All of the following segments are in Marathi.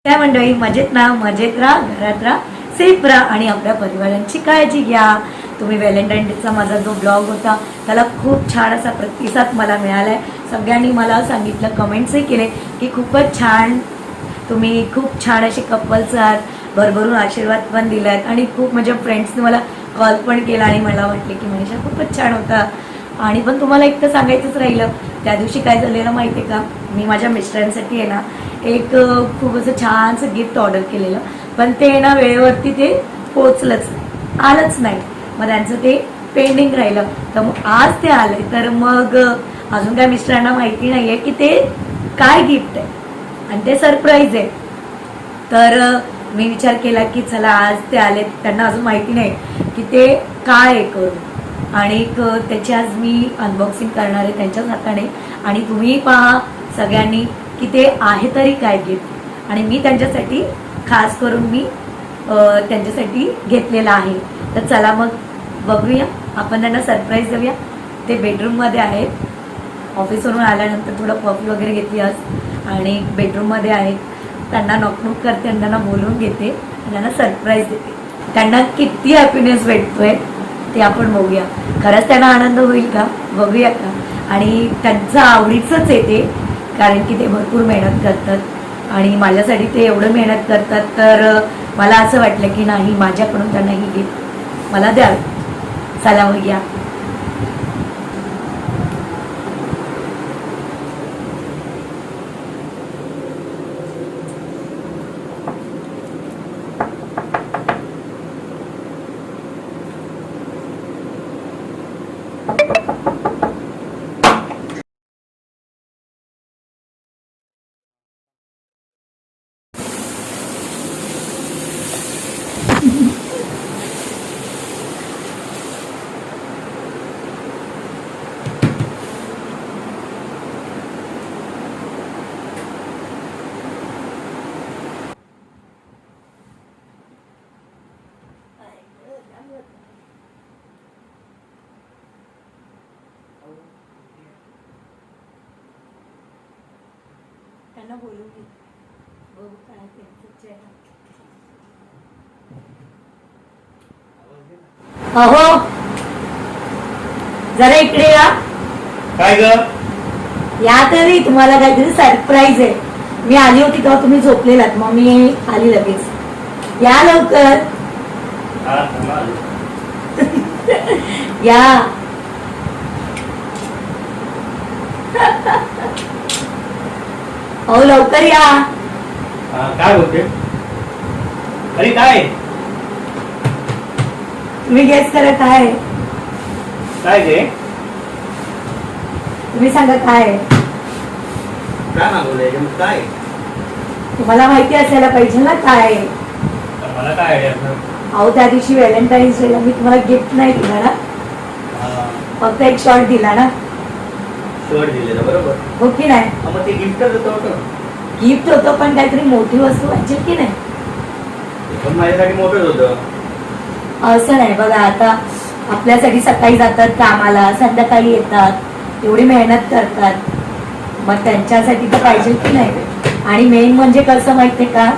त्या मंडळी मजेत ना, मजेत राहा, घरात राहा, सेफ राहा आणि आपल्या परिवारांची काळजी घ्या. तुम्ही व्हॅलेंटाईन डेचा माझा जो ब्लॉग होता त्याला खूप छान असा प्रतिसाद मला मिळाला आहे. सगळ्यांनी मला सांगितलं, कमेंट्सही केले की खूपच छान, तुम्ही खूप छान असे कपल्स आहात, भरभरून आशीर्वाद पण दिलात आणि खूप माझ्या फ्रेंड्सने मला कॉल पण केला आणि मला म्हटले की मनीषा खूपच छान होता. आणि पण तुम्हाला एक तर सांगायचंच राहिलं, त्या दिवशी काय झालेलं माहिती आहे का, मी माझ्या मिस्टरांसाठी आहे ना एक खूप असं छानसं गिफ्ट ऑर्डर केलेलं, पण ते ना वेळेवरती ते पोचलंच आलंच नाही. मग त्यांचं ते पेंडिंग राहिलं. तर मग आज ते आले, तर मग अजून काय मिस्टरांना माहिती नाही आहे की ते काय गिफ्ट आहे आणि ते सरप्राईज आहे. तर मी विचार केला की चला आज ते आले, त्यांना अजून माहिती नाही की ते काय आहे करून, आणि त्याची आज मी अनबॉक्सिंग करणार आहे त्यांच्याच हाताने. आणि तुम्ही पहा सगळ्यांनी की ते आहे तरी काय गिफ्ट, आणि मी त्यांच्यासाठी खास करून मी त्यांच्यासाठी घेतलेला आहे. तर चला मग बघूया, आपण त्यांना सरप्राईज देऊया. ते बेडरूममध्ये आहेत, ऑफिसवरून आल्यानंतर थोडं कॉफी वगैरे घेतली आज आणि बेडरूममध्ये आहेत. त्यांना नॉकनॉक करते आणि त्यांना बोलवून घेते आणि त्यांना सरप्राईज देते. त्यांना किती हॅपीनेस भेटतोय ते आपण बघूया. खरंच त्यांना आनंद होईल का, बघूया का. आणि त्यांचं आवडीचंच आहे ते, कारण की ते भरपूर मेहनत करतात आणि माझ्यासाठी ते एवढं मेहनत करतात. तर मला असं वाटलं की नाही, माझ्याकडून त्यांना ही गिफ्ट मला द्यावी. चला मग या. त्यांना बोलू की बघू काय त्यांचं चेहरा. अहो जरा इकडे या. काय ग? या तरी, तुम्हाला काहीतरी सरप्राईज आहे. मी आली होती तेव्हा तुम्ही झोपलेलात, मग मी आली लगेच. या लवकर या. अहो लवकर या. काय होते? अरे काय तुम्ही गेस करा काय आहे. काय गे? तुम्ही सांगा काय आहे. काय मागवलंय काय? तुम्हाला माहिती असायला पाहिजे ना काय आहे. मला काय आयडिया? अहो त्या दिवशी व्हॅलेंटाईन्स डेला मी तुम्हाला गिफ्ट नाही दिला ना, फक्त एक शॉर्ट दिला ना. शर्ट दिलेला बरोबर, हो की नाही. मग ते गिफ्टच होतं. गिफ्ट होतं पण काहीतरी मोठी वस्तू पाहिजे की नाही. पण माझ्यासाठी मोठंच होतं. असं नाही बघा, आता आपल्यासाठी सकाळी जातात कामाला, संध्याकाळी येतात, एवढी मेहनत करतात, मग त्यांच्यासाठी तर पाहिजे की नाही. आणि मेन म्हणजे कसं माहितीये का,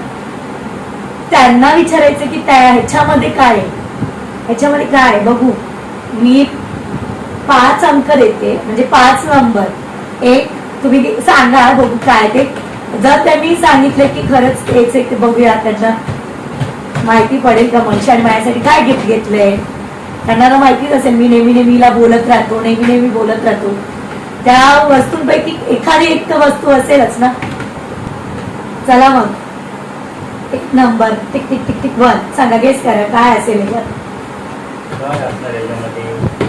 त्यांना विचारायचं की त्या ह्याच्यामध्ये काय आहे, ह्याच्यामध्ये काय आहे बघू. मी 5 अंक देते, म्हणजे 5 नंबर. एक तुम्ही सांगा बघू काय ते. जर त्यांनी सांगितलं की खरंच तेच एक, बघूया त्यांना माहिती पडेल का मनीषा आणि माझ्यासाठी काय गिफ्ट घेतलंय. त्यांना ना माहितीच असेल, मी नेहमी नेहमीला बोलत राहतो, नेहमी बोलत राहतो. त्या वस्तूंपैकी एखादी एक तर वस्तू असेलच ना. चला मग, एक number tick tick tick tick 1 सांगा, गेस करा काय असेल याच्यात.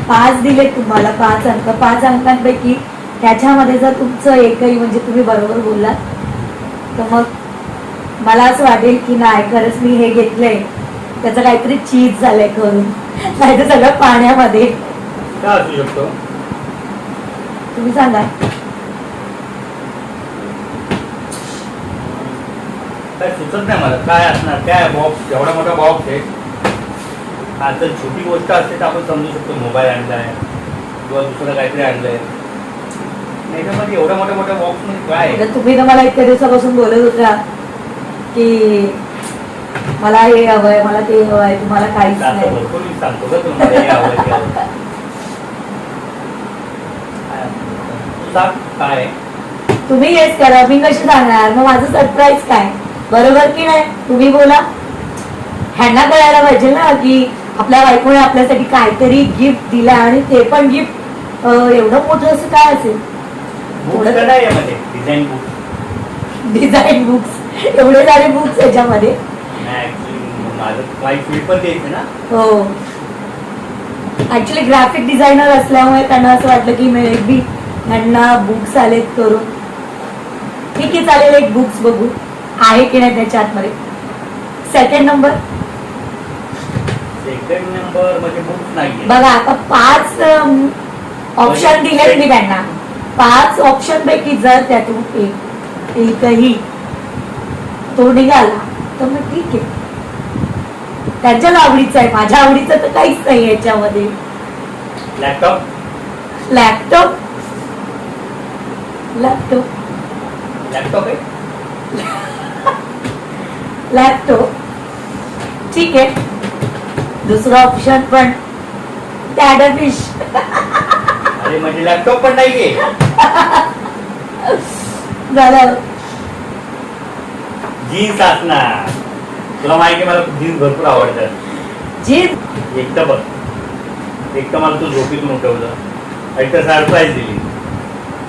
5 दिले तुम्हाला, 5 अंक. 5 अंकांपैकी त्याच्यामध्ये जर तुमचं एकही, म्हणजे तुम्ही बरोबर बोललात, तर मग मला असं वाटेल की नाही खरंच मी हे घेतलंय, त्याचं काहीतरी चीज झालंय करून, नाही तर सगळं पाण्यामध्ये. काय असू शकतो? तुम्ही सांगा. काय सुचत नाही मला काय असणार. काय बॉक्स, एवढा मोठा बॉक्स आहे. आता छोटी गोष्ट असते तर आपण समजू शकतो, मोबाईल आणलाय किंवा दुसरं काहीतरी आणलंय. याच्यामध्ये एवढ्या मोठ्या मोठ्या बॉक्स मध्ये काय आहे? तुम्ही तर मला इतक्या दिवसापासून बोलत होता की मला हे हवंय, मला ते हवंय, तुम्हाला काहीच असं नाही. भरपूर मी सांगतो का तुम्हाला हे आवडलं, ते आवडलं. तू सांग काय आहे? तुम्ही गेस करा, मी कशी सांगणार? मग माझं सरप्राईज काय? बरोबर की नाही? तुम्ही बोला. ह्यांना कळायला पाहिजे ना की आपल्या बायकोने आपल्यासाठी काहीतरी गिफ्ट दिलं आणि ते पण गिफ्ट एवढं मोठं असं काय असेल? बुक्स तर नाही यामध्ये डिझाईन बुक. डिझाईन बुक्स, एवढे सारे बुक्स याच्यामध्ये. नाही ऍक्च्युली माझं काही फील्ड पण द्यायचं ना. हो, ऍक्च्युली ग्राफिक डिझायनर असल्यामुळे त्यांना असं वाटलं की मे बी ह्यांना बुक्स आलेत करून. ठीक आहे, चालेल, एक बुक्स बघू आहे की नाही त्याच्या आतमध्ये. सेकंड नंबर म्हणजे बुक्स नाही. बघा, आता 5 ऑप्शन दिलेत मी त्यांना. 5 ऑप्शन पैकी जर त्यातून एकही तो निघाला तर मग ठीक आहे, त्यांच्याच आवडीचं आहे. माझ्या आवडीचं तर काहीच नाही याच्यामध्ये. लॅपटॉप. लॅपटॉप लॅपटॉप लॅपटॉप आहे. लॅपटॉप ठीक आहे. दुसरा ऑप्शन पण फिश. अरे म्हणजे लॅपटॉप पण नाहीये. झालं. जीन्स असणार. तुला माहिती आहे मला जीन्स भरपूर आवडतात. जीन्स एक तर बघ, एक तर मला तू झोपेतून उठवलं, एक तर सरप्राईज दिली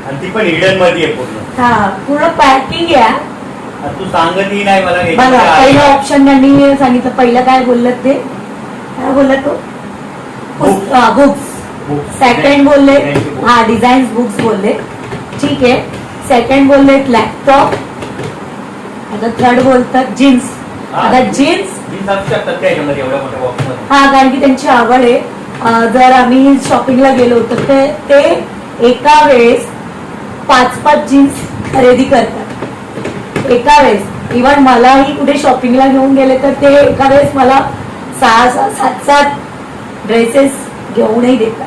आणि ती पण हिडन मध्ये आहे पूर्ण. हा, पूर्ण पॅकिंग आहे. आणि तू सांगतही नाही मला बघा, याच्यामध्ये पहिलं आहे. ऑप्शन त्यांनी सांगितलं. पहिलं काय बोललं ते? काय बोलला तो? बुक्स. सेकंड बोलले हा डिझाईन बुक्स बोलले. ठीक आहे. सेकंड बोलले लॅपटॉप. आता थर्ड बोलतात जीन्स. आता जीन्स जीन्स असू शकतात त्या याच्यामध्ये एवढ्या मोठ्या बॉक्समध्ये. हा, कारण की त्यांची आवड आहे. जर आम्ही शॉपिंगला गेलो तर ते एका वेळेस 5-5 जीन्स खरेदी करतात एका वेळेस. इव्हन मलाही कुठे शॉपिंगला घेऊन गेले तर ते एका वेळेस मला 6-6, 7-7 ड्रेसेस घेऊनही देतात.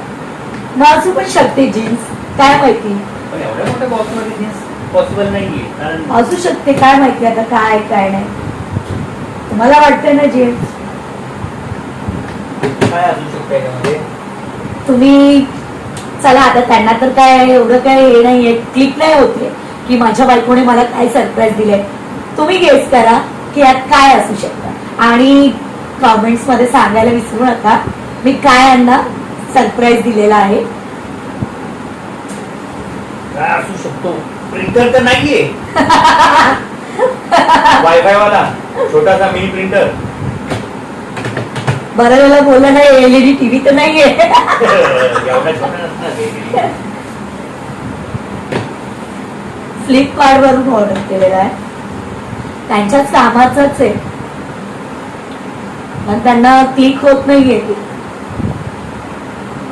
मग असू पण शकते जीन्स, काय माहिती. पण एवढ्या मोठ्या बॉक्समध्ये जीन्स पॉसिबल नाहीये. कारण असू शकते, काय माहिती आता काय काय नाही. तुम्हाला वाटतंय ना जीन्स? काय असू शकतं याच्यामध्ये? तुम्ही चला, आता त्यांना तर काय एवढं काय हे नाहीये, क्लिक नाही होते की माझ्या बायकोने मला काय सरप्राईज दिलंय. तुम्ही गेस करा की यात काय असू शकतं आणि कमेंट्स मध्ये सांगायला विसरू नका मी काय यांना सरप्राईज दिलेला आहे. काय असू शकतो? प्रिंटर तर नाहीये. वायफाय वाला छोटासा मिनी प्रिंटर. बरं झालं बोललं नाही. LED टीव्ही तर नाहीये. एवढा छोटा नसणार. फ्लिपकार्ट वरून ऑर्डर केलेला आहे. त्यांच्याच कामाचंच आहे पण त्यांना क्लिक होत नाहीये ते.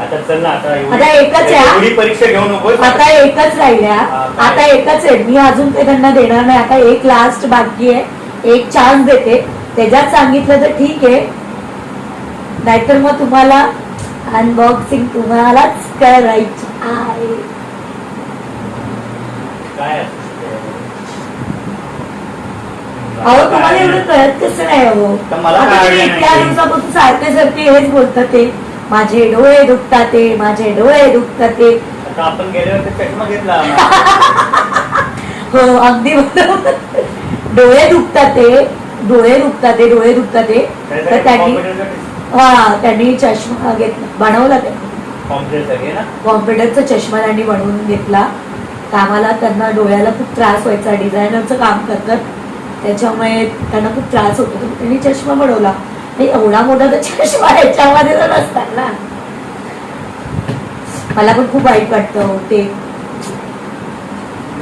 आता चल ना, आता आता एकच आहे. एवढी परीक्षा घेऊ नको. आता एकच राहिल्या. आता एकच आहे. मी अजून ते त्यांना देणार नाही. आता एक लास्ट बाकी आहे. एक चान्स देते. त्याच्यात सांगितलं तर ठीक आहे, नाहीतर मग तुम्हाला अनबॉक्सिंग तुम्हालाच करायची आहे. काय अहो, तुम्हाला एवढं कळत कसं नाही? अहो, तर मला आता काय तुम्ही idea इतक्या नाही. दिवसापासून सारखे सारखे हेच बोलतात ते माझे डोळे दुखतात ते, माझे डोळे दुखतात ते. आता आपण गेल्यावर ते चष्मा घेतला. हो, अगदी बरोबर. डोळे दुखतात ते, डोळे दुखतात ते, डोळे दुखतात ते. तर त्यांनी चष्मा घेतला, बनवला त्यांनी. कॉम्प्युटरचा चष्मा त्यांनी बनवून घेतला. कामाला त्यांना डोळ्याला खूप त्रास व्हायचा. डिझायनरचं काम करतात त्याच्यामुळे त्यांना खूप त्रास होतो. त्यांनी चष्मा बनवला. एवढा मोठा तर चष्मा याच्यामध्ये तर नसतात ना. मला पण खूप वाईट वाटतं ते.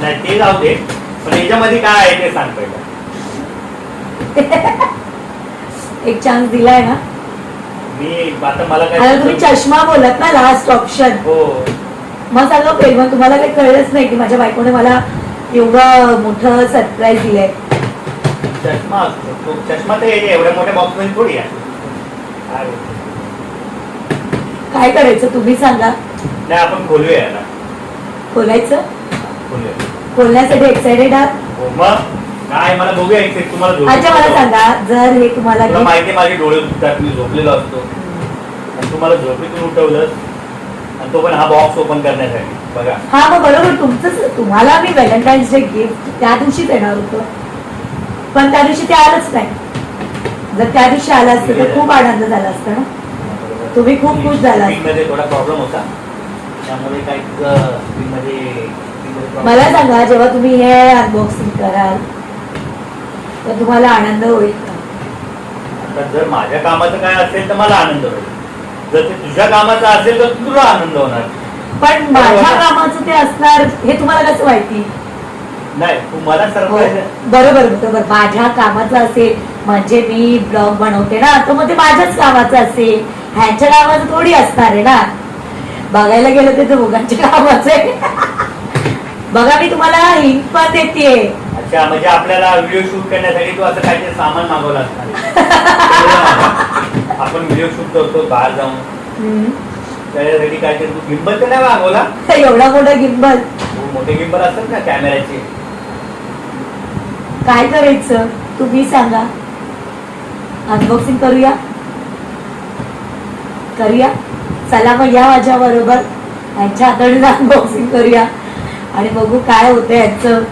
नाही ते जाऊ दे, पण याच्यामध्ये काय आहे ते सांग पहिलं. एक चान्स दिलाय ना. मी आता मला आता काय तुम्ही चष्मा बोलत ना लास्ट ऑप्शन. हो. मग सांगा पहिलं, मग तुम्हाला काही कळलंच नाही की माझ्या बायकोने मला एवढं मोठं सरप्राईज दिलंय. चष्मा असतो तो. चष्मा तर एवढ्या मोठ्या बॉक्स मध्ये थोडी आहे. काय करायचं तुम्ही सांगा. नाही आपण खोलूया याला. खोलायचं. खोलूया. खोलण्यासाठी एक्सायटेड आहात? हो मग काय मला बघूया इथे तुम्हाला अच्छा मला सांगा, जर हे तुम्हाला तुला माहिती आहे माझे डोळे दुखतात, मी झोपलेलो असतो आणि तुम्हाला झोपेतून उठवलं आणि तो पण हा बॉक्स ओपन करण्यासाठी बघा. हा मग बरोबर तुमचंच, तुम्हाला मी व्हॅलेंटाईन्स डे गिफ्ट त्या दिवशीच येणार होतं, पण त्या दिवशी ते आलंच नाही. जर त्या दिवशी आला असतं तर खूप आनंद झाला असता ना, तुम्ही खूप खुश झाला असता. मध्ये थोडा प्रॉब्लेम होता, त्यामुळे काही मध्ये मला सांगा, जेव्हा तुम्ही हे अनबॉक्सिंग कराल तर तुम्हाला आनंद होईल का? आता जर माझ्या कामाचं काय असेल तर मला आनंद होईल, जर ते तुझ्या कामाचं असेल तर तुला आनंद होणार. पण माझ्या कामाचं ते असणार हे तुम्हाला कसं माहिती? नाही तू मला हो, सरप्राईज बरोबर बरोबर. माझ्या कामाचं असेल म्हणजे मी ब्लॉग बनवते ना, तर मग ते माझ्याच कामाचं असेल, ह्यांच्या कामाचं थोडी असणार आहे ना. बघायला गेलं ते दोघांच्या कामाचं आहे. बघा मी तुम्हाला हिंट पण देते. अच्छा, म्हणजे आपल्याला व्हिडिओ शूट करण्यासाठी तू असं काहीतरी सामान मागवलं असणार. आपण व्हिडिओ शूट करतो बाहेर जाऊन, त्याच्यासाठी काहीतरी तू गिंबल तर नाही मागवला? एवढा मोठा गिंबल, मोठे गिंबल असतात ना कॅमेऱ्याचे. काय करायचं तुम्ही सांगा? अनबॉक्सिंग करूया करूया चला मग या माझ्या बरोबर, यांच्या हाताने अनबॉक्सिंग करूया आणि बघू काय होतं याचं.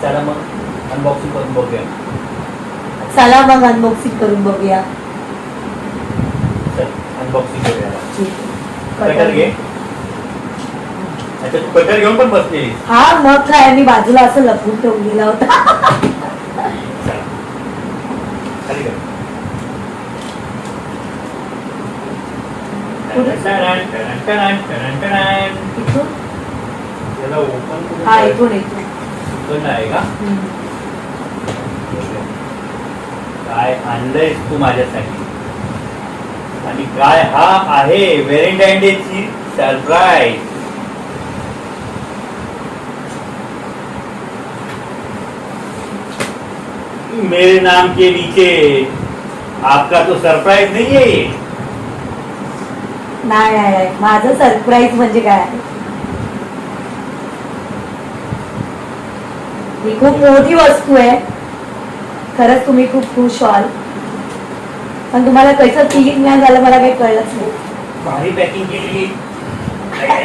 चला मग अनबॉक्सिंग करून बघूया. चला मग अनबॉक्सिंग करून बघूया. चल अनबॉक्सिंग करूया. ठीक कटर आहे. घे. अच्छा तू कटर घेऊन पण बसलेली? हा मग काय, मी बाजूला असं लपून ठेवलेला होता. चला खाली कर. इथून? याला ओपन हा इथून इथून. ओपन आहे का? काय आणलंय तू माझ्यासाठी आणि काय हा आहे व्हॅलेंटाईन डे ची सरप्राईज. मेरे नाम के नीचे आपका तो सरप्राईज नहीं है ये. नाही नाही नाही, माझं सरप्राईज म्हणजे काय आहे? ही खूप मोठी वस्तू आहे. खरंच तुम्ही खूप खुश व्हाल, पण तुम्हाला कसं फिलिंग नाही झालं मला काही कळलंच नाही. भारी पॅकिंग केली.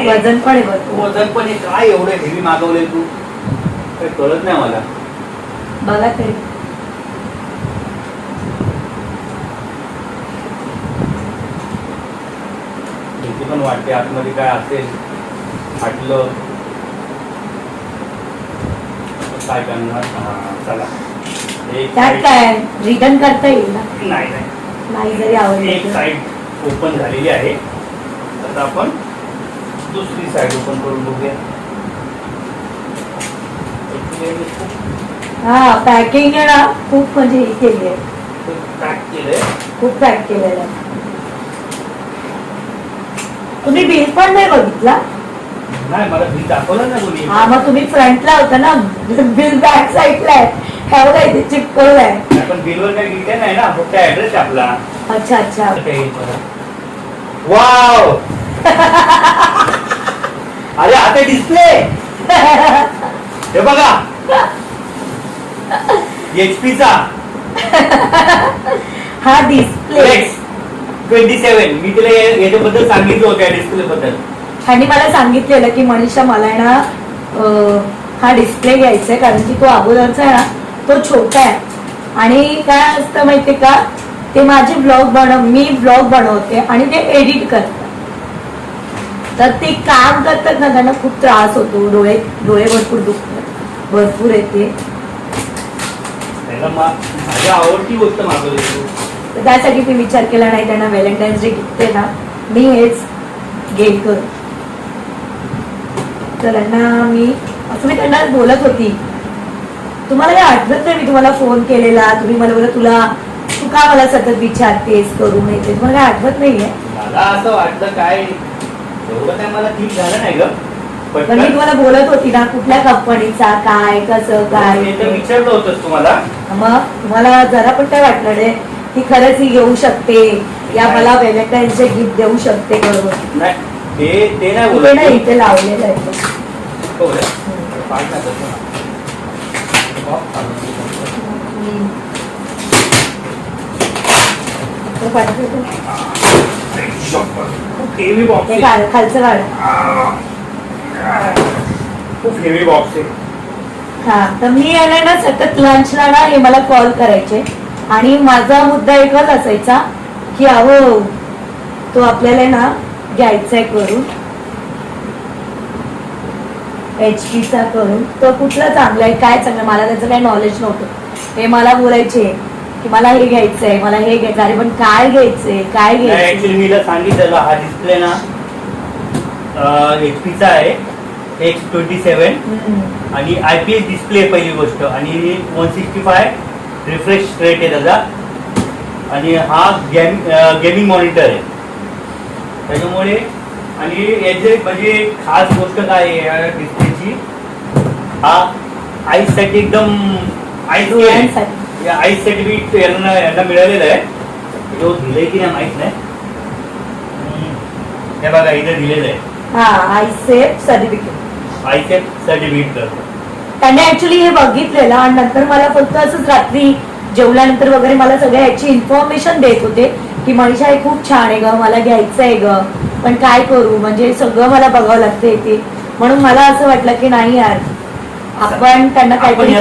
वजन पण आहे भरपूर. वजन पण आहे. काय एवढे हेवी मागवले तू, काही कळत नाही मला. बघा तरी. भीती पण वाटते आतमध्ये काय असेल, फाटलं काय करणार. चला एक त्यात side- काय रिटर्न करता येईल ना? नाही नाही, नाही जरी एक आवडलं तर. साईड ओपन झालेली आहे, आता आपण दुसरी साईड ओपन करून बघूया. हा पॅकिंग आहे ना खूप म्हणजे हे केली आहे, पॅक केलंय. खूप पॅक केलेलं आहे. तुम्ही बिल पण नाही बघितला? नाही मला बिल दाखवलं ना तुम्ही. हा मग तुम्ही फ्रंटला होता ना, बिल बॅक साईडला आहे. ह्या बघा इथे चिपकवलंय. पण बिलवर काही डिटेल नाही ना, फक्त ऍड्रेस आपला. अच्छा अच्छा. वाव. अरे आता डिस्प्ले हे बघा, HP चा हा डिस्प्ले. 27. मी तिला याच्याबद्दल सांगितलं होतं, डिस्प्ले बद्दल. आणि मला सांगितलेलं की मनीषा मला आहे ना हा डिस्प्ले घ्यायचा आहे, कारण की तो अगोदरचा आहे ना तो छोटा आहे. आणि काय असतं माहितीये का, ते माझे मी ब्लॉग बनवते आणि ते एडिट करतात, तर ते काम करतात ना त्यांना खूप त्रास होतो, डोळे भरपूर दुखतात, भरपूर येते. माझी आवडती गोष्ट मागवली तू. तर त्यासाठी मी विचार केला नाही, त्यांना व्हॅलेंटाईन्स डे गिफ्ट आहे ना, मी हेच घेईल करू. तर त्यांना मी त्यांना बोलत होती, तुम्हाला हे आठवत नाही मी तुम्हाला फोन केलेला, तुम्ही मला बोला तू का मला सतत विचारतेस करू नये ते, तुम्हाला काय आठवत नाहीये? मला असं वाटलं काय एवढं काय मला ठीक झालं नाही ग. पण मी तुम्हाला बोलत होती ना कुठल्या कंपनीचा काय कसं काय, विचारलं होतंस तुम्हाला. मग तुम्हाला जरा पण काय वाटलं नाही की खरंच ही घेऊ शकते या मला व्हॅलेंटाईन्स डे गिफ्ट देऊ शकते बरोबर? नाही ते नाही इथे बोलत. नाही, इथे लावलेलं आहे. हो रे. पाठ नाही करतो ना. बॉक्स खूप हेवी बॉक्स ते आहे. खालचं काढ. खूप हेवी बॉक्स आहे. हा तर मी यायला ना सतत लंचला ना हे मला कॉल करायचे आणि माझा मुद्दा एकच असायचा की अहो तो आपल्याला ना घ्यायचा आहे करून HP चा करून. तो कुठला चांगला आहे काय चांगलं मला त्याचं काही नॉलेज नव्हतं. हे मला बोलायचे की मला हे घ्यायचंय मला हे घ्यायचं. अरे पण काय घ्यायचंय काय घ्यायचं. ऍक्च्युली मी सांगितलेलं हा डिस्प्ले ना HP चा आहे X27 आणि IPS डिस्प्ले पहिली गोष्ट आणि 165 रिफ्रेश रेट आहे त्याचा आणि हा गेमिंग मॉनिटर आहे त्याच्यामुळे. आणि याचे म्हणजे खास गोष्ट काय आहे या डिस्प्लेची हा आईसाठी एकदम आईस सर्टिफिकेट यांना मिळालेलं आहे. जो दिलंय की नाही माहित नाही. हे बघा इथे दिलेलं आहे हा आयसेफ सर्टिफिकेट. आयसेफ सर्टिफिकेट. त्याने ऍक्च्युली हे बघितलेलं आणि नंतर मला फक्त असंच रात्री जेवल्यानंतर वगैरे मला सगळ्या याची इन्फॉर्मेशन देत होते की मनीषा हे खूप छान आहे ग मला घ्यायचं आहे ग पण काय करू म्हणजे सगळं मला बघावं लागतं ते. म्हणून मला असं वाटलं की नाही यार आपण त्यांना काहीतरी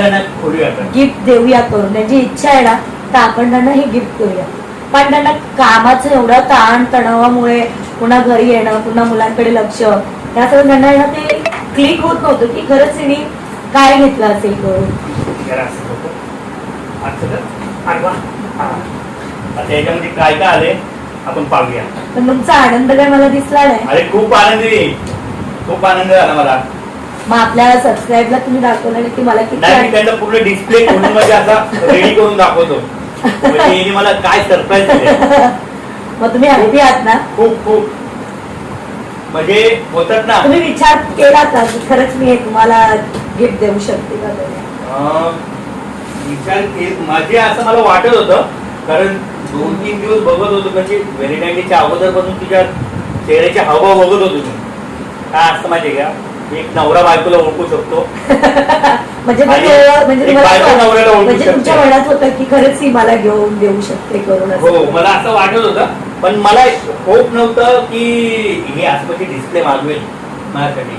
गिफ्ट देऊया करून. त्यांची इच्छा आहे ना तर आपण त्यांना हे गिफ्ट करूया. पण त्यांना कामाचं एवढं ताण तणावामुळे पुन्हा घरी येणं पुन्हा मुलांकडे लक्ष त्यासगळं त्यांना ते क्लिक होत नव्हतं की खरंच तिने काय घेतलं असेल करून. आता याच्यामध्ये काय काय आले आपण पाहूया. पण तुमचा आनंद काय मला दिसला नाही. अरे खूप आनंद झाला मला. मग आपल्या सबस्क्राईबला तुम्ही दाखवलं नाही की मला किती नाही मी त्यांचा पूर्ण डिस्प्ले खोलून म्हणजे असा रेडी करून दाखवतो म्हणजे याने मला काय सरप्राईज दिले. मग तुम्ही हॅपी आहात ना. खूप खूप म्हणजे होतात ना. तुम्ही विचार केला का की खरंच मी हे तुम्हाला गिफ्ट देऊ शकते का. विचार माझे असं मला वाटत होतं कारण 2-3 दिवस बघत होतो म्हणजे व्हॅलेंटाईन अगोदरपासून तुझ्या चेहऱ्याच्या हावभाव बघत होतो मी. काय असतं माहितीये का एक नवरा बायकोला ओळखू शकतो म्हणजे तुमच्या मनात होतं की खरंच ही मला घेऊन देऊ शकते करून. हो मला असं वाटत होतं पण मला होप नव्हतं की हे असं म्हणजे डिस्प्ले मागवेल माझ्यासाठी.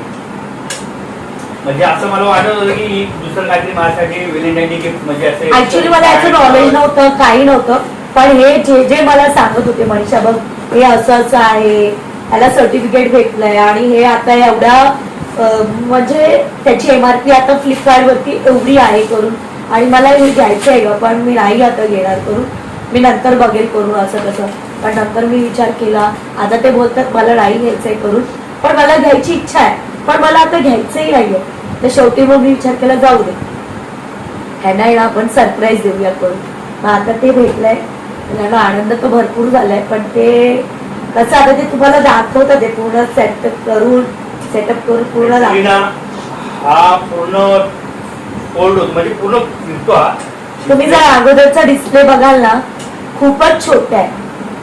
म्हणजे असं मला वाटत होतं की दुसरं काहीतरी माझ्यासाठी व्हॅलेंटाईन गिफ्ट म्हणजे असं. ऍक्च्युली मला याचं नॉलेज नव्हतं काही नव्हतं पण हे जे जे मला सांगत होते मनीषा बघ हे असं असं आहे याला सर्टिफिकेट भेटलंय आणि हे आता एवढ्या म्हणजे त्याची MRP आता फ्लिपकार्ट वरती एवढी आहे करून आणि मला हे घ्यायचं आहे ग पण मी नाही आता घेणार करून मी नंतर बघेल करून असं तसं. पण नंतर मी विचार केला आता ते बोलतात मला नाही घ्यायचंय करून पण मला घ्यायची इच्छा आहे पण मला आता घ्यायचंही नाहीये. तर शेवटी मग मी विचार केला जाऊ दे ह्यांना ना आपण सरप्राईज देऊया करून. मग आता ते भेटलंय त्यांना आनंद तर भरपूर झालाय पण ते कसं आता ते तुम्हाला दाखवतात ते पूर्ण सेटअप करून पूर्ण हा पूर्ण फोल्ड होतो म्हणजे पूर्ण फिरतो हा. तुम्ही जर अगोदरचा डिस्प्ले बघाल ना खूपच छोटा आहे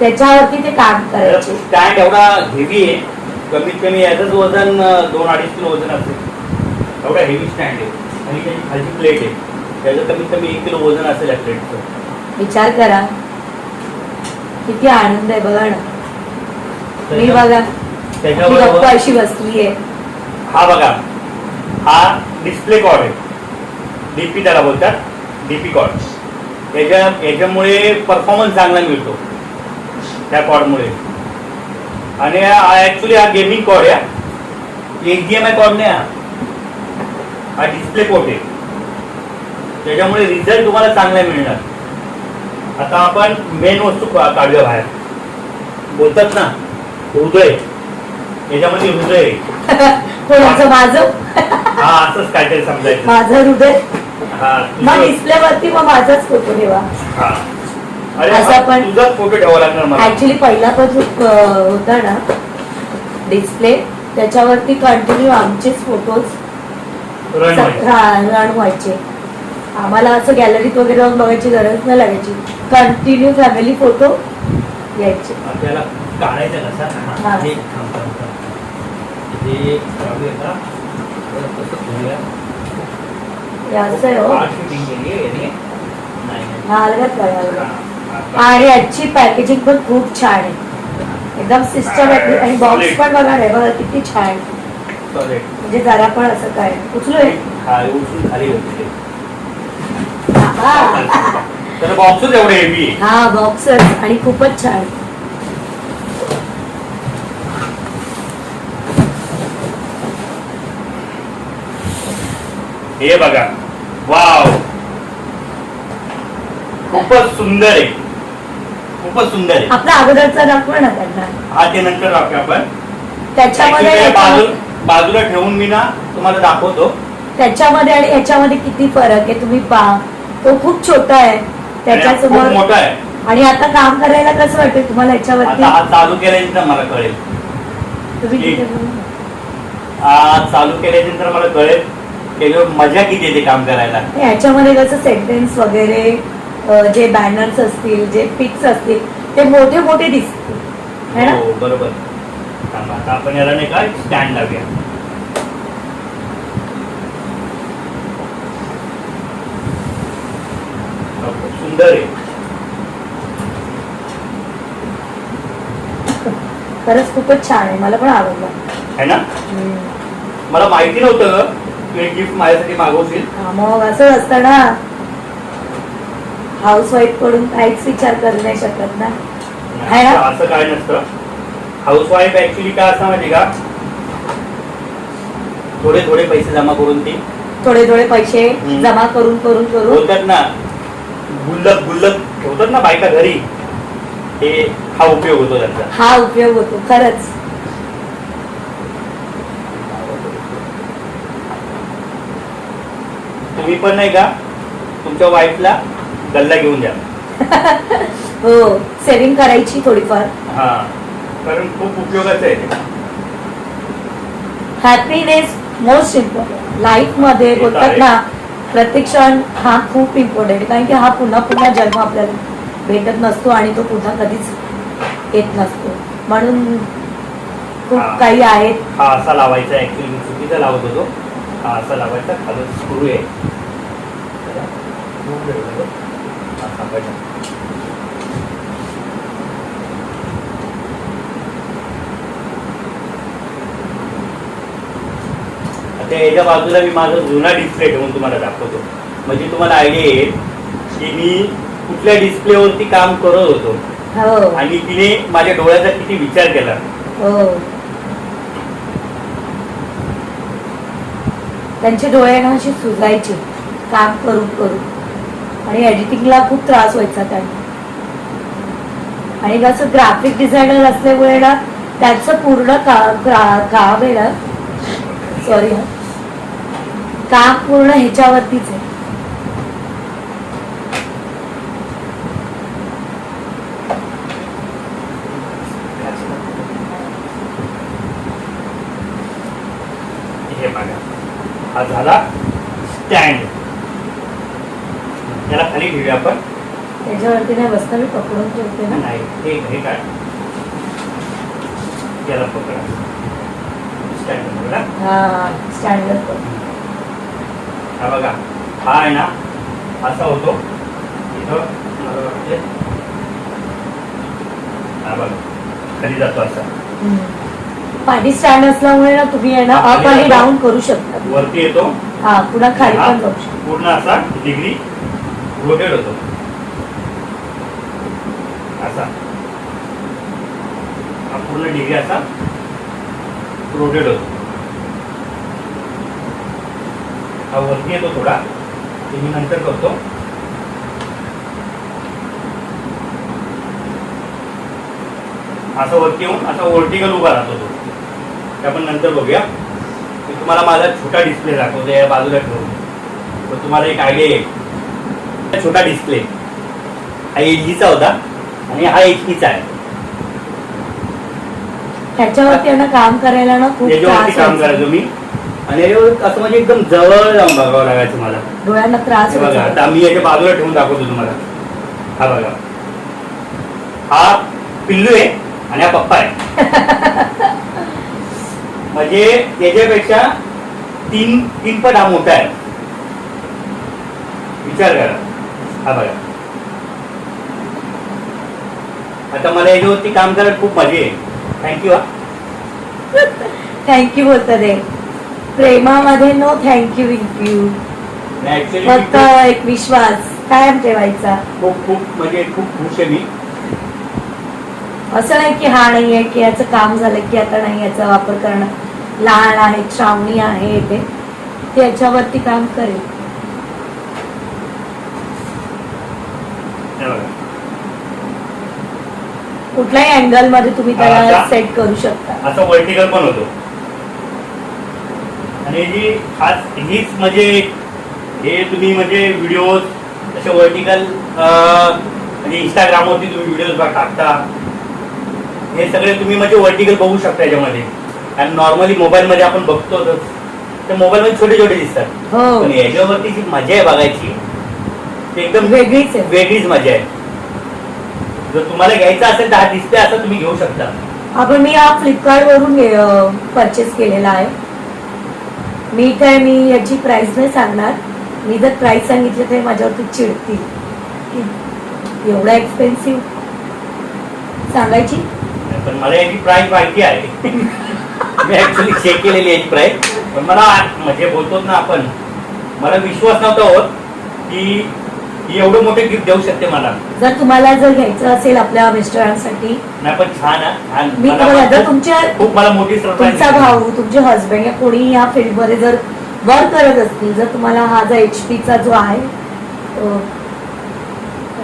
त्याच्यावरती ते काम करायचे. स्टँड एवढा हेवी आहे कमीत कमी याचंच वजन 2-2.5 किलो वजन असेल एवढा हेवी स्टँड आहे आणि त्याची खालची प्लेट आहे त्याचं कमीत कमी 1 किलो वजन असेल या प्लेटचं. विचार करा किती आनंद आहे बघा ना. मी बघा त्याच्यावर अशी बसली आहे. हा बघा हा डिस्प्ले कॉर्ड आहे DP त्याला बोलतात DP कॉर्ड. याच्यामुळे परफॉर्मन्स चांगला मिळतो त्या कॉर्डमुळे. आणि ऍक्च्युली हा गेमिंग कॉर्ड आहे HDMI कॉर्ड नाही हा डिस्प्ले पोर्ट आहे त्याच्यामुळे रिझल्ट तुम्हाला चांगला मिळणार. आता आपण मेन वस्तू काढूया बाहेर. बोलतात ना हृदय याच्यामध्ये हृदय कोणाचं माझं हा असंच काहीतरी समजायचं माझं हृदय. हा मग डिस्प्लेवरती मग माझाच फोटो ठेवा. अरे असं पण तुझाच फोटो ठेवा लागणार मला. ऍक्च्युली पहिला पण जो होता ना डिस्प्ले त्याच्यावरती कंटिन्यू आमचेच फोटोज रन व्हायचे. आम्हाला असं गॅलरीत वगैरे जाऊन बघायची गरज नाही लागायची. कंटिन्यू फॅमिली फोटो यायचे. आपल्याला काढायचं कसा हे हे असं आहे हो. शूटिंग केली आहे याने. नाही, नाही. हा अलगद काय अलगद. हा, आणि याची पॅकेजिंग पण खूप छान आहे, एकदम सिस्टमॅटिक. आणि बॉक्स पण बघा रे, बघा किती छान, Solid. म्हणजे जरा पण असं काय उचलोय. हा, उचलून खाली होते ते. हा. तर बॉक्सच एवढे हेवी आहे. हा बॉक्सच आणि खूपच छान. हे बघा, वाव, खूपच सुंदर आहे, खूपच सुंदर आहे. आपला अगोदरचा दाखवा ना त्यांना. हा, ते नंतर राहू आपण. त्याच्यामध्ये Actually ते बाजूला ठेवून मी ना तुम्हाला दाखवतो. त्याच्यामध्ये आणि याच्यामध्ये किती फरक आहे तुम्ही पहा. तो खूप छोटा आहे खूप त्याच्यासमोर. मोठा आहे. आणि आता काम करायला कसं वाटेल तुम्हाला याच्यावरती. आता हा चालू केल्यानंतर मला कळेल. तुम्ही ठीक. तिथे बघा. हा चालू केल्यानंतर मला कळेल की मजा किती येते काम करायला. याच्यामध्ये कसं सेंटेन्स वगैरे जे बॅनर्स असतील, जे पिक्स असतील, ते मोठे मोठे दिसतील है ना. हो, बरोबर. थांबा, आता आपण याला नाही का स्टँड लावूया. खूप सुंदर आहे. खरंच खूपच छान आहे, मला पण आवडलं. है ना. मला माहिती नव्हतं की गिफ्ट माझ्यासाठी मागवशील. हा, मग असं असतं ना, हाऊस वाईफ कडून काहीच विचार करू नाही शकत ना, है ना. असं काय नसतं. हाऊस वाईफ ऍक्च्युली काय असं माहिती का, थोडे थोडे पैसे जमा करून ती थोडे थोडे पैसे जमा करून करून करून बोलतात ना, गुल्लक गुल्लक ठेवतात ना बायका घरी, हे हा उपयोग होतो त्यांचा. हा उपयोग होतो खरंच. तुम्ही पण नाही का तुमच्या वाईफला गल्ला घेऊन द्या. हो, सेव्हिंग करायची थोडीफार. हा, कारण खूप उपयोगाचं आहे ते. हॅपीनेस मोस्ट इम्पॉर्टंट लाईफ मध्ये. ते बोलतात आहे. ना, प्रत्येक क्षण हा खूप इम्पॉर्टंट, कारण की हा पुन्हा पुन्हा जन्म आपल्याला भेटत नसतो आणि तो पुन्हा कधीच येत नसतो. म्हणून खूप हा. काही आहेत. हा असा लावायचा, ऍक्च्युली मी चुकीचा लावत होतो. हा असा लावायचा, खालून स्क्रू आहे. हा, थांबायचा. आता याच्या बाजूला मी माझा जुना डिस्प्ले ठेवून तुम्हाला दाखवतो, म्हणजे तुम्हाला आयडिया येईल की मी कुठल्या डिस्प्लेवरती काम करत होतो हो आणि तिने माझ्या डोळ्याचा किती विचार केला. हो, त्यांचे डोळे ना अशी सुजायचे काम करून करून, आणि एडिटिंगला खूप त्रास व्हायचा त्यांना. आणि कसं ग्राफिक डिझायनर असल्यामुळे ना त्याचं पूर्ण काम आहे ना, सॉरी, काम पूर्ण ह्याच्यावरतीच आहे. हे बघा, हा झाला स्टँड. त्याला खाली ठेवूया आपण. त्याच्यावरती नाही बसता, मी पकडून ठेवते ना. नाही, हे काय, त्याला पकडा, स्टँड पकडा. हा स्टँडवर. हा बघा, हा आहे ना असा होतो इथं, मला वाटते. हा बघा, खाली जातो असा. पाठी स्टँड असल्यामुळे ना तुम्ही आहे ना अप आणि डाऊन करू शकता. वरती येतो, हा पुन्हा खाली हा पण जाऊ शकता. पूर्ण असा डिग्री रोटेट होतो असा. हा पूर्ण डिग्री असा रोटेट होतो. हा वरती येतो थोडा, ते मी नंतर करतो. असं वरती येऊन असा वर्टिकल उभा राहतो तो, ते आपण नंतर बघूया. मी तुम्हाला माझा छोटा डिस्प्ले दाखवतो या बाजूला ठेवून, तर तुम्हाला एक आयडिया येईल. छोटा डिस्प्ले हा LGचा होता आणि हा HPचा आहे. त्याच्यावरती आहे ना काम करायला ना खूप याच्यावरती त्रास काम व्हायचा. करायचो मी, आणि याच्यावर असं म्हणजे एकदम जवळ जाऊन बघावं लागायचं मला. डोळ्यांना त्रास हे बघा, व्हायचा. आता मी याच्या बाजूला ठेवून दाखवतो तुम्हाला. हा बघा, हा पिल्लू आहे आणि हा पप्पा आहे. म्हणजे याच्यापेक्षा तीन पट हा मोठा आहे. विचार करा. हा बघा, आता मला याच्यावरती काम करायला खूप मजा आहे. थँक्यू. थँक्यू बोलतात ते. प्रेमामध्ये नो थँक्यू विंक्यू. फक्त ऍक्च्युली एक विश्वास कायम ठेवायचा. खूप खूप म्हणजे खूप खुश आहे मी. असं नाही की हा नाही आहे की याचं काम झालं की आता नाही याचा वापर करणं. लहान आहे, श्रावणी आहे, ते याच्यावरती काम करेल. हे बघा. कुठल्याही अँगल मध्ये तुम्ही त्याला आता- सेट करू शकता. असं वर्टिकल पण होतो. आणि जी खास हीच म्हणजे हे तुम्ही म्हणजे व्हिडिओज असे वर्टिकल म्हणजे इंस्टाग्रामवरती तुम्ही व्हिडिओज टाकता, हे सगळे तुम्ही म्हणजे वर्टिकल बघू शकता याच्यामध्ये. कारण नॉर्मली मोबाईलमध्ये आपण बघतो तर मोबाईलमध्ये छोटे छोटे दिसतात. हो, पण याच्यावरती जी मजा आहे बघायची ते एकदम वेगळीच आहे. वेगळीच मजा आहे. जर तुम्हाला घ्यायचं असेल तर हा डिस्प्ले असं तुम्ही घेऊ शकता. आपण मी हा फ्लिपकार्ट वरून परचेस केलेला आहे. मी याची प्राइस नाही सांगणार. मी जर प्राइस सांगितली तर माझ्यावरती चिडतील की एवढा एक्सपेन्सिव्ह सांगायची. पण मला याची प्राइस माहिती आहे. मी ऍक्च्युली चेक केलेली याची प्राइस. पण मला म्हणजे बोलतो ना आपण, मला विश्वास नव्हता होत की ही एवढं मोठे गिफ्ट देऊ शकते मला. जर तुम्हाला जर घ्यायचं असेल आपल्या मिस्टरांसाठी, नाही पण छान आहे. छान. मी मला तुम्हाला जर खूप- तुमच्या खूप मला मोठी तुमचा सरप्राईज. भाऊ, तुमचे हस्बंड या कोणी या फील्डमध्ये जर वर्क करत असतील, जर तुम्हाला हा जो HP चा जो आहे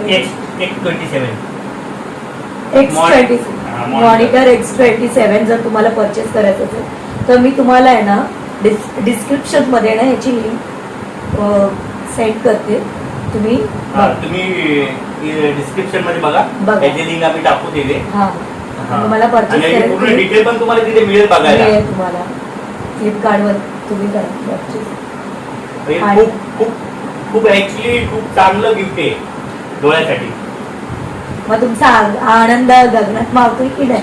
X27 X27 हा, मॉनिटर X27 जर तुम्हाला परचेस करायचं असेल तर मी तुम्हाला आहे ना डिस्क्रिप्शन मध्ये ना याची लिंक सेंड करते. तुम्ही हा, तुम्ही डिस्क्रिप्शन मध्ये बघा. बघा. याची लिंक आम्ही टाकू तिथे. हा हा. तुम्हाला परचेस आणि याची पूर्ण करायचं डिटेल पण तुम्हाला तिथे मिळेल बघायला. मिळेल तुम्हाला फ्लिपकार्टवर तुम्ही करा परचेस. हे आणि- खूप खूप खूप ऍक्च्युली खूप चांगलं गिफ्ट आहे डोळ्यासाठी. मग तुमचा आनंद गगनात मावतोय की नाही?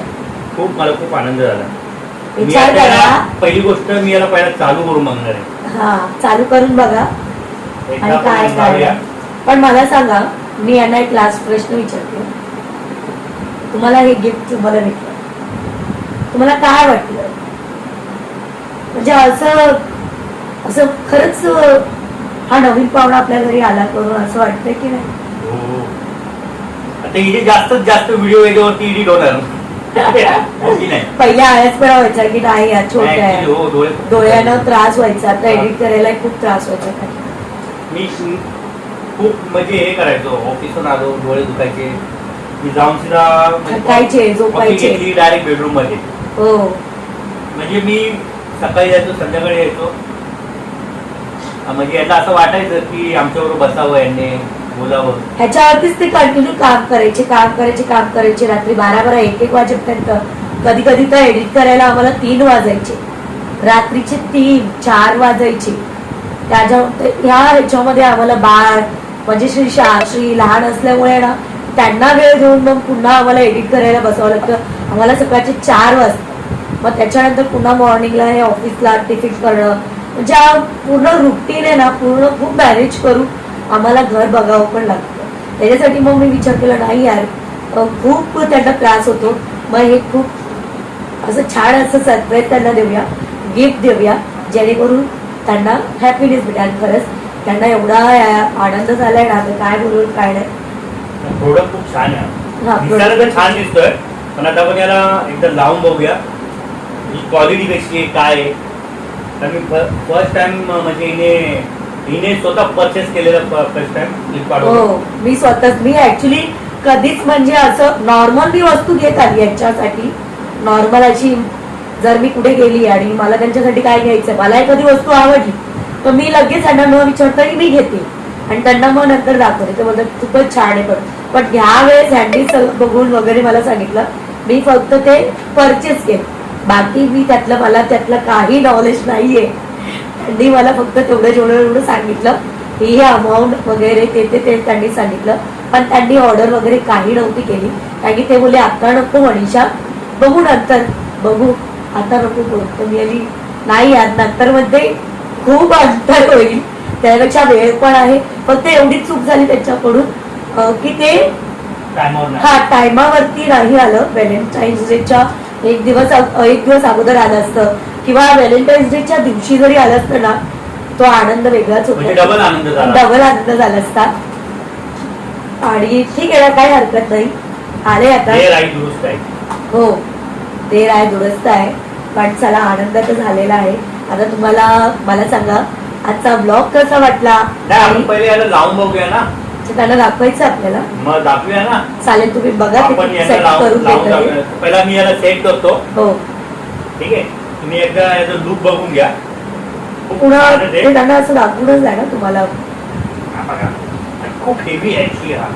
खूप मला खूप आनंद झाला. मी विचार आता याला करा. पहिली गोष्ट मी याला पहिला चालू करून बघणार आहे. हा, चालू करून बघा एकदा आणि काय आपण काय. लावूया. पण मला सांगा, मी यांना एक लास्ट प्रश्न विचारते. तुम्हाला हे गिफ्ट तुम्हाला भेटलं, तुम्हाला काय वाटलं? म्हणजे असं खरंच हा नवीन पाहुणा आपल्या घरी आला करून असं वाटतंय की नाही? हो. आता इथे जास्तीत जास्त व्हिडिओ याच्यावरती एडिट होणार. हो की नाही? पहिल्या आळसपणा व्हायचा की नाही या छोट्या आहे, Actually, हो, डोळे खूप- डोळ्यानं त्रास व्हायचा. आता एडिट करायला खूप त्रास व्हायचा. मी खूप म्हणजे हे करायचो. ऑफिसहून आलो, डोळे दुखायचे. मी जाऊन थकायचे, झोपायचे. डायरेक्ट बेडरूम मध्ये. हो, म्हणजे मी सकाळी जायचो, संध्याकाळी यायचो. म्हणजे याला असं वाटायचं की आमच्याबरोबर बसावं, यांनी बोलावं. ह्याच्यावरतीच ते कंटिन्यू काम करायचे रात्री 12-12 1-1 वाजेपर्यंत. कधी कधी तर एडिट करायला आम्हाला 3 वाजायचे, रात्रीचे 3-4 वाजायचे. ह्याच्यामध्ये आम्हाला बाळ म्हणजे श्री लहान असल्यामुळे ना त्यांना वेळ देऊन मग पुन्हा आम्हाला एडिट करायला बसावं लागतं. आम्हाला सकाळचे 4 वाजता. मग त्याच्यानंतर पुन्हा मॉर्निंगला हे ऑफिसला टिफिन करणं, म्हणजे पूर्ण रुटीन आहे ना, पूर्ण खूप मॅनेज करून आम्हाला घर बघावं पण लागतं. त्याच्यासाठी मग मी विचार केला नाही यार, खूप त्यांना त्रास होतो. मग हे खूप असं छान असं सरप्राईज त्यांना देऊया, गिफ्ट देऊया, जेणेकरून त्यांना हॅपीनेस भेटेल. खरंच त्यांना एवढा आनंद झालाय ना, आता काय बोलून काय नाही. प्रोडक्ट खूप छान आहे. हा, दिसायला तर छान दिसतोय, पण आता आपण याला एकदा लावून बघूया ही क्वालिटी कशी आहे, काय आहे. तर मी फर्स्ट टाइम म्हणजे हिने स्वतः परचेस केलेलं फर्स्ट टाइम फ्लिपकार्टवर. हो, मी ऍक्च्युली कधीच म्हणजे असं नॉर्मल मी वस्तू घेत आली यांच्यासाठी. नॉर्मल अशी जर मी कुठे गेली आणि मला त्यांच्यासाठी काय घ्यायचं, मला एखादी वस्तू आवडली तर मी लगेच त्यांना न विचारता मी घेते आणि त्यांना मग नंतर दाखवते. ते बोलतात खूपच छान आहे. पण ह्या वेळेस हँडी बघून वगैरे मला सांगितलं, मी फक्त ते परचेस केलं. बाकी मला त्यातलं काही नॉलेज नाहीये. त्यांनी मला फक्त एवढं सांगितलं, ही अमाऊंट वगैरे ते त्यांनी सांगितलं. पण त्यांनी ऑर्डर वगैरे काही नव्हती केली, कारण की ते बोलले आता नको मनीषा, बघू नंतर, बघू आता नको करू. तर मी आली नाही यार, नंतर मध्ये खूप अंतर होईल, त्यापेक्षा वेळ पण आहे. फक्त एवढीच चूक झाली त्याच्याकडून की ते टायमावर नाही. हा टायमावरती नाही आलं. व्हॅलेंटाईन्स डेच्या एक दिवस अगोदर आलं असतं किंवा व्हॅलेंटाईन्स डेच्या दिवशी जरी आलं असतं ना, तो आनंद वेगळाच म्हणजे होता. डबल आनंद झाला. डबल आनंद झाला असता. आणि ठीक आहे ना, काही हरकत नाही. आले आता. हे राईट दुरुस्त आहे. हो, ते राय दुरुस्त आहे. पण चला, आनंद तर झालेला आहे. आता तुम्हाला मला सांगा आजचा ब्लॉग कसा वाटला. नाही, आपण पहिले याला लावून बघूया ना. त्यांना दाखवायचं आपल्याला. मग दाखवूया ना. चालेल, तुम्ही बघा. आपण याला सेट करून लावून देतो. दाखवूया. पहिला मी याला सेट करतो. हो, ठीक आहे. तुम्ही एकदा याचा लुक बघून घ्या. खूप पुन्हा छान आहे ते. ते त्यांना असं दाखवूनच आहे ना तुम्हाला. हा बघा. खूप हेवी आहे ऍक्च्युली हा.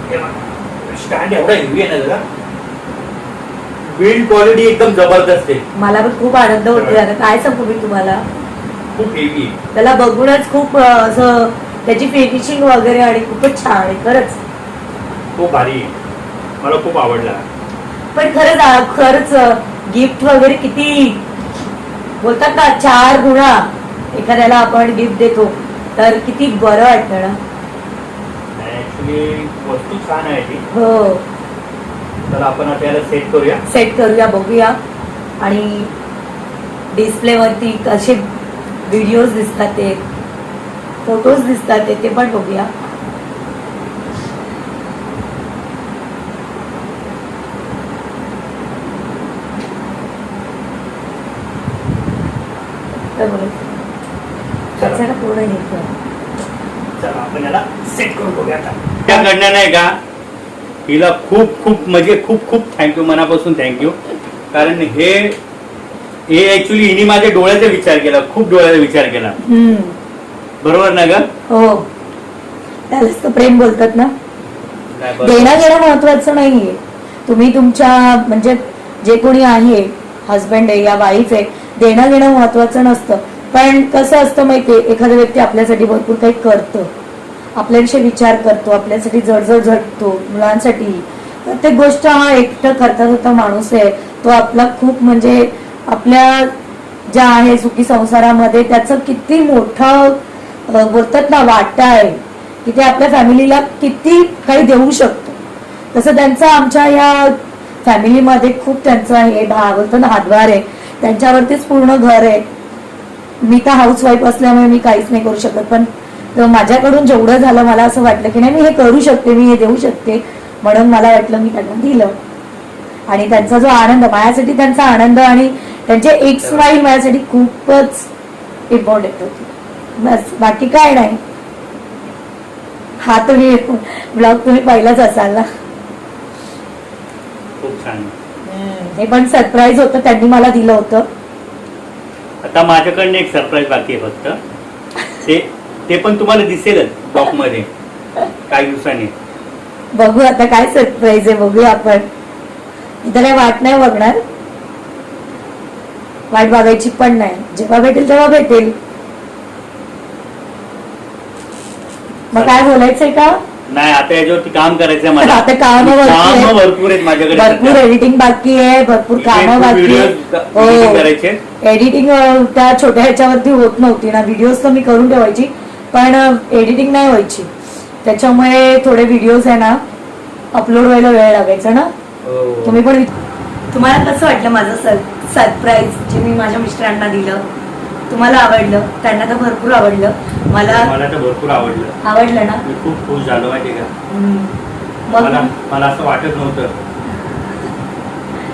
हे बघा. स्टँड एवढा हेवी आहे ना त्याला. बिल्ड क्वालिटी एकदम जबरदस्त आहे. मला पण खूप आनंद होतो याला. काय सांगू मी तुम्हाला. खूप हेवी आहे. त्याला बघूनच खूप असं त्याची फिनिशिंग वगैरे आणि खूपच छान आहे खरंच. खूप भारी आहे. मला खूप आवडला. पण खरंच गिफ्ट वगैरे किती बोलतात ना, 4 गुणा एखाद्याला आपण गिफ्ट देतो तर किती बरं वाटतं ना. ऍक्च्युली वस्तू छान आहे ती. हो, तर आपण आता याला सेट करूया. सेट करूया, बघूया. आणि डिस्प्लेवरती कसे व्हिडिओज दिसतात ते, फोटोज दिसतात ते पण बघूया. चला. पूर्ण घेतलं. चला आपण याला सेट करून बघूया आता. त्याकडनं नाही का, हिला खूप खूप म्हणजे खूप खूप थँक्यू, मनापासून थँक्यू. कारण हे ऍक्च्युली हिने माझ्या डोळ्याचा विचार केला, खूप डोळ्याचा विचार केला. बरोबर ना ग. हो, त्यालाच तर प्रेम बोलतात ना. देणं घेणं महत्वाचं नाहीये. तुम्ही तुमच्या म्हणजे जे कोणी आहे, हजबंड आहे या वाईफ आहे, देणं घेणं महत्वाचं नसतं. पण कसं असतं माहितीये, एखादा व्यक्ती आपल्यासाठी भरपूर काही करतं, आपल्याविषयी विचार करतो, आपल्यासाठी जडजड झटतो, मुलांसाठी. प्रत्येक गोष्ट हा एकटं करता करता माणूस आहे. तो आपला खूप म्हणजे आपल्या ज्या आहे सुखी संसारामध्ये त्याचं किती मोठं बोलतात ना वाटा आहे की ते आपल्या फॅमिलीला किती काही देऊ शकतो. तसं त्यांचं आमच्या या फॅमिलीमध्ये खूप त्यांचं हे बोलतो ना हातभार आहे, त्यांच्यावरतीच पूर्ण घर आहे. मी तर हाऊसवाईफ असल्यामुळे मी काहीच नाही करू शकत. पण माझ्याकडून जेवढं झालं मला असं वाटलं की नाही, मी हे करू शकते, मी हे देऊ शकते. म्हणून मला वाटलं मी त्यांना दिलं. आणि त्यांचा जो आनंद, माझ्यासाठी त्यांचा आनंद आणि त्यांचे एक स्माईल माझ्यासाठी खूपच इम्पॉर्टंट होती. बस, बाकी काय नाही. हा तुम्ही ब्लॉग तुम्ही पहिलाच असाल ना. खूप छान. हे पण सरप्राईज होतं, त्यांनी मला दिलं होतं. आता माझ्याकडनं एक सरप्राईज बाकी आहे फक्त. ते पण तुम्हाला दिसेलच ब्लॉग मध्ये काही दिवसांनी. बघू आता काय सरप्राईज आहे, बघूया आपण. इथं काही वाट नाही बघणार, वाट बघायची पण नाही. जेव्हा भेटेल तेव्हा भेटेल. मग काय बोलायचंय का. नाही, आता याच्यावरती काम करायचंय मला. आता काम भरपूर आहेत माझ्याकडे. भरपूर एडिटिंग बाकी आहे, भरपूर कामं बाकी आहे. करायचे. एडिटिंग त्या छोट्या ह्याच्यावरती होत नव्हती ना. व्हिडिओज तर मी करून ठेवायची पण एडिटिंग नाही व्हायची. त्याच्यामुळे थोडे व्हिडिओज आहे ना अपलोड व्हायला वेळ लागायचा ना. तुम्ही पण तुम्हाला कसं वाटलं माझं सरप्राईज जे मी माझ्या मिस्टरांना दिलं. तुम्हाला आवडलं, त्यांना तर भरपूर आवडलं. मला तर भरपूर आवडलं ना. मी खूप खुश झालो माहिती का. मग मला असं वाटत नव्हतं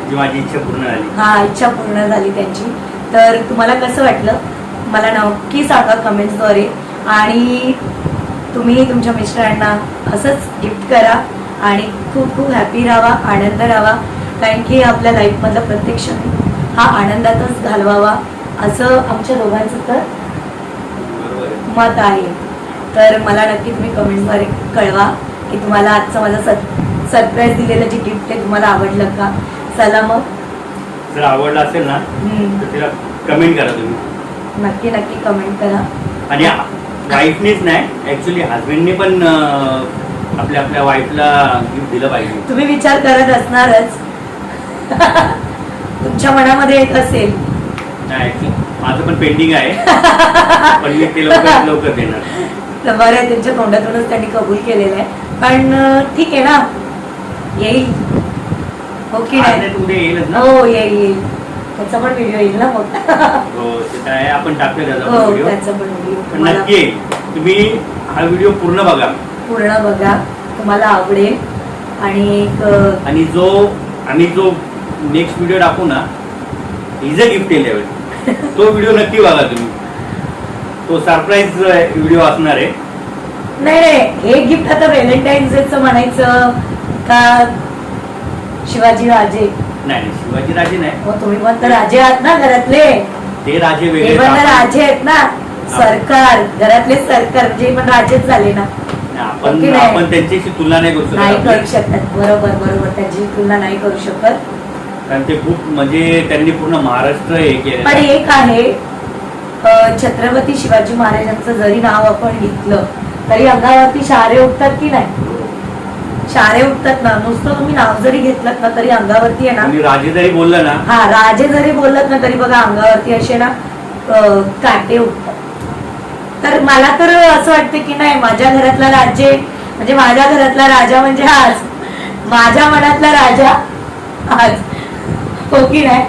जी माझी इच्छा पूर्ण झाली. हा, इच्छा पूर्ण झाली त्यांची. तर तुम्हाला कसं वाटलं मला नक्की सांगा कमेंट्सद्वारे. आणि तुम्ही तुमच्या मिस्टरांना असंच गिफ्ट करा आणि खूप खूप हॅपी राहा, आनंद राहा. कारण की आपल्या लाईफमधला प्रत्येक क्षण हा आनंदातच घालवावा असं आमच्या दोघांचं तर मत आहे. तर मला नक्की तुम्ही कमेंट्सद्वारे कळवा की तुम्हाला आजचं माझं सरप्राईज दिलेलं जे गिफ्ट आहे तुम्हाला आवडलं का. चला मग, जर आवडलं असेल ना तर तिला कमेंट करा तुम्ही. नक्की नक्की कमेंट करा. आणि वाईफनेच नाही, ऍक्च्युली हजबंडने पण आपल्या वाईफला गिफ्ट दिलं पाहिजे. तुम्ही विचार करत असणारच तुमच्या मनामध्ये एक असेल नाही माझं पण पेंडिंग आहे पण मी ते लवकर देणार. तर बरं आहे, त्यांच्या तोंडातूनच त्यांनी कबूल केलेलं आहे. पण ठीक आहे ना, येईल. हो की आज नाही? नाही तर उद्या येईलच ना. हो येईल. त्याचा पण व्हिडिओ येईल ना मग. हो ते काय आपण टाकलं त्याचा हो व्हिडिओ. त्याचा पण व्हिडिओ पण तुम्हाला नक्की येईल. तुम्ही हा व्हिडिओ पूर्ण बघा पूर्ण बघा, तुम्हाला आवडेल. आणि जो नेक्स्ट व्हिडिओ टाकू ना, इज अ गिफ्ट लेवल, तो व्हिडिओ नक्की बघा तुम्ही. तो सरप्राईज व्हिडिओ असणार आहे. नाही, हे गिफ्ट आता व्हॅलेंटाईन्स डेचं म्हणायचं का शिवाजी राजे? नाही शिवाजी राजे नाही, हो तुम्ही पण तर राजे आहात ना घरातले. ते राजे हे वेगळे. पण तर राजे आहेत ना, सरकार, घरातले सरकार जे पण राजेच झाले ना. आपण ओके नाही? आपण त्यांच्याशी तुलना नाही करू नाही शकत करू शकत. बरोबर त्यांची तुलना नाही करू शकत. कारण ते खूप म्हणजे त्यांनी पूर्ण महाराष्ट्र हे केलं. पण एक आहे, छत्रपती शिवाजी महाराजांचं जरी नाव आपण घेतलं तरी अंगावरती शहारे उठतात की नाही? शहारे उठतात ना. नुसतं तुम्ही नाव जरी घेतलं ना तरी अंगावरती आहे ना. आणि राजे जरी बोललं ना, हा राजे जरी बोलत ना तरी बघा अंगावरती असे ना काटे उठतात. तर मला तर असं वाटतं की नाही, माझ्या घरातला राज्य म्हणजे माझ्या घरातला राजा म्हणजे हाच, माझ्या मनातला राजा हाच. हो की नाही?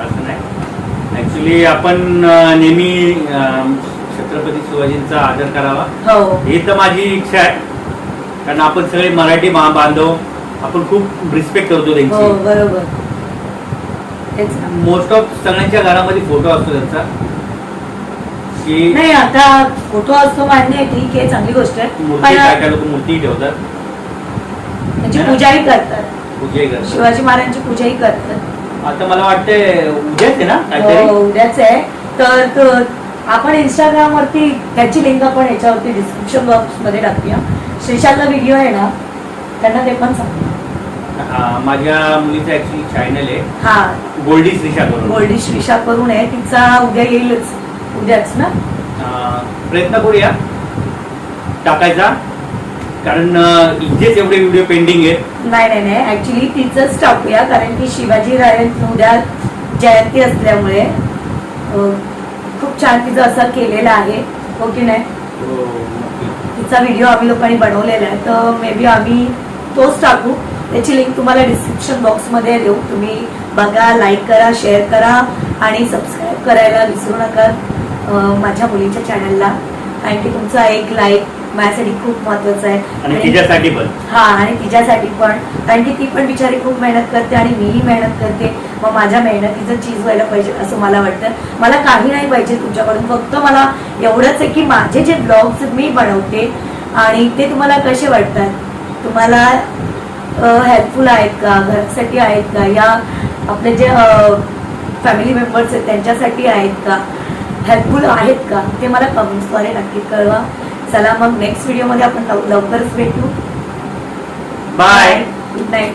असं नाही. ऍक्च्युली आपण नेहमी छत्रपती शिवाजींचा आदर करावा, हो ही तर माझी इच्छा आहे. कारण आपण सगळे मराठी बांधव, आपण खूप रिस्पेक्ट करतो हो त्यांची. बरोबर. तेच ना. मोस्ट ऑफ सगळ्यांच्या घरामध्ये फोटो असतो त्यांचा. की नाही आता फोटो असतो मान्य आहे, ठीक आहे, चांगली गोष्ट आहे. मूर्ती पण काय काय लोक मूर्ती ठेवतात, त्याची पूजाही करतात, पूजाही करतात. शिवाजी महाराजांची पूजाही करतात. आता मला वाटतंय उद्याच आहे ना हो काहीतरी. उद्याच आहे. तर आपण इंस्टाग्राम वरती त्याची लिंक आपण याच्यावरती डिस्क्रिप्शन बॉक्स मध्ये टाकूया. श्रीशांतला व्हिडिओ आहे ना, त्यांना ते पण सांगू. माझ्या मुलीचं ऍक्च्युली चॅनल आहे, हा गोल्डी श्रीशा करून. गोल्डी श्रीशा करून आहे, तिचा उद्या येईलच. उद्याच ना. प्रयत्न करूया टाकायचा, कारण इथेच एवढे व्हिडिओ पेंडिंग आहेत. नाही ऍक्च्युली तिचंच टाकूया, कारण की शिवाजी राजांची उद्या जयंती असल्यामुळे खूप छान तिचं असं केलेलं आहे. हो की नाही? तिचा व्हिडिओ आम्ही लोकांनी बनवलेला आहे, तर मे बी आम्ही तोच टाकू. त्याची लिंक तुम्हाला डिस्क्रिप्शन बॉक्समध्ये देऊ. तुम्ही बघा, लाईक करा, शेअर करा आणि सबस्क्राईब करायला विसरू नका माझ्या मुलीच्या चॅनलला. कारण की तुमचा एक लाईक माझ्यासाठी खूप महत्वाचं आहे. आणि तिच्यासाठी पण. हा आणि तिच्यासाठी पण, कारण की ती पण बिचारी खूप मेहनत करते आणि मीही मेहनत करते. मग माझ्या मेहनतीचं चीज व्हायला पाहिजे असं मला वाटतं. मला काही नाही पाहिजे तुमच्याकडून, फक्त मला एवढंच आहे की माझे जे ब्लॉग्स मी बनवते आणि ते तुम्हाला कसे वाटतात, तुम्हाला हेल्पफुल आहेत का, घरासाठी आहेत का, या आपले जे फॅमिली मेंबर्स आहेत त्यांच्यासाठी आहेत का, हेल्पफुल आहेत का, ते मला कमेंट्सद्वारे नक्की कळवा. चला मग नेक्स्ट व्हिडिओमध्ये आपण लवकरच भेटू. Bye. Good night.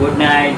Good night.